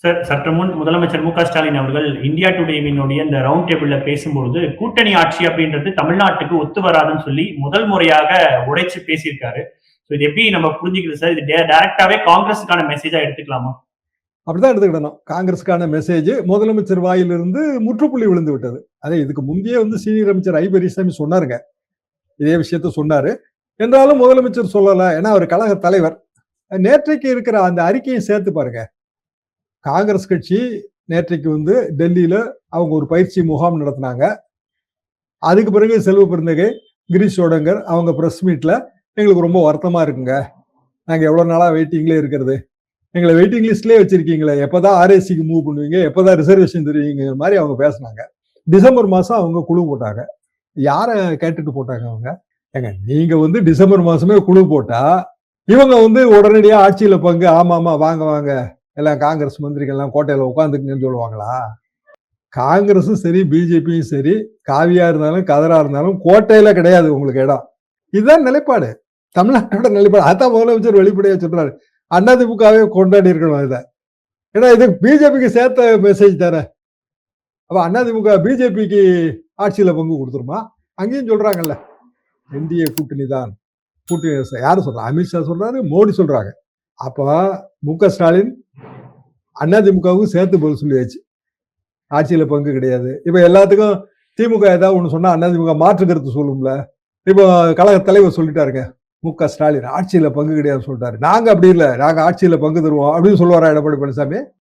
Sir, சற்று முன் முதலமைச்சர் ஸ்டாலின் அவர்கள் இந்தியா டுடேவினுடைய இந்த ரவுண்ட் டேபிள்ல பேசும்பொழுது, கூட்டணி ஆட்சி அப்படின்றது தமிழ்நாட்டுக்கு ஒத்து வராதுன்னு சொல்லி முதல் முறையாக உடைச்சு பேசியிருக்காரு. இது எப்படி நம்ம புரிஞ்சுக்கிறது சார்? இது டைரக்டாவே காங்கிரஸுக்கான மெசேஜா எடுத்துக்கலாமா? அப்படிதான் எடுத்துக்கிடணும். காங்கிரஸுக்கான மெசேஜ் முதலமைச்சர் வாயிலிருந்து முற்றுப்புள்ளி விழுந்து விட்டது. அதே இதுக்கு முந்தைய சீனியர் அமைச்சர் ஐ பெரியசாமி சொன்னாருங்க, இதே விஷயத்த சொன்னாரு. என்றாலும் முதலமைச்சர் சொல்லல, ஏன்னா அவர் கழக தலைவர். நேற்றைக்கு இருக்கிற அந்த அறிக்கையை சேர்த்து பாருங்க. காங்கிரஸ் கட்சி நேற்றைக்கு டெல்லியில அவங்க ஒரு பயிற்சி முகாம் நடத்தினாங்க. அதுக்கு பிறகு செல்வ பெருந்தகை, கிரீஷ் சோடங்கர் அவங்க பிரஸ் மீட்ல எங்களுக்கு ரொம்ப வருத்தமா இருக்குங்க, நாங்க எவ்வளவு நாளா வெயிட்டிங்ல இருக்கிறது, எங்களை வெயிட்டிங் லிஸ்ட்லயே வச்சிருக்கீங்களே, எப்பதான் ஆர்எஸ்சிக்கு மூவ் பண்ணுவீங்க, எப்பதான் ரிசர்வேஷன் தருவீங்க மாதிரி அவங்க பேசினாங்க. டிசம்பர் மாசம் அவங்க குழு போட்டாங்க. யார கேட்டுட்டு போட்டாங்க அவங்க? ஏங்க, நீங்க டிசம்பர் மாசமே குழு போட்டா இவங்க உடனடியா ஆட்சியில பங்கு, ஆமா வாங்க வாங்க எல்லாம் காங்கிரஸ் மந்திரிகள் எல்லாம் கோட்டையில உட்காந்துக்குங்கன்னு சொல்லுவாங்களா? காங்கிரஸும் சரி, பிஜேபியும் சரி, காவியா இருந்தாலும் கதரா இருந்தாலும் கோட்டையில கிடையாது உங்களுக்கு இடம். இதுதான் நிலைப்பாடு, தமிழ்நாட்டோட நிலைப்பாடு. அதான் முதலமைச்சர் வெளிப்படையா சொல்றாரு. அதிமுகவே கொண்டாடி இருக்கணும் இதை. ஏன்னா இது பிஜேபிக்கு சேர்த்த மெசேஜ் தானே. அப்ப அதிமுக பிஜேபிக்கு ஆட்சியில பங்கு கொடுத்துருமா? அங்கேயும் சொல்றாங்கல்ல, இந்திய கூட்டணி தான். கூட்டணி யாரு சொல்றா? அமித்ஷா சொல்றாரு, மோடி சொல்றாங்க. அப்ப ஸ்டாலின் அதிமுகவுக்கும் சேர்த்து பதில் சொல்லியாச்சு, ஆட்சியில பங்கு கிடையாது. இப்ப எல்லாத்துக்கும் திமுக ஏதாவது ஒண்ணு சொன்னா அதிமுக மாற்று கருத்து சொல்லும்ல. இப்போ கழக தலைவர் சொல்லிட்டாருங்க, ஸ்டாலின் ஆட்சியில பங்கு கிடையாது சொல்லிட்டாரு. நாங்க அப்படி இல்லை, நாங்க ஆட்சியில பங்கு தருவோம் அப்படின்னு சொல்லுவாரா எடப்பாடி பழனிசாமி?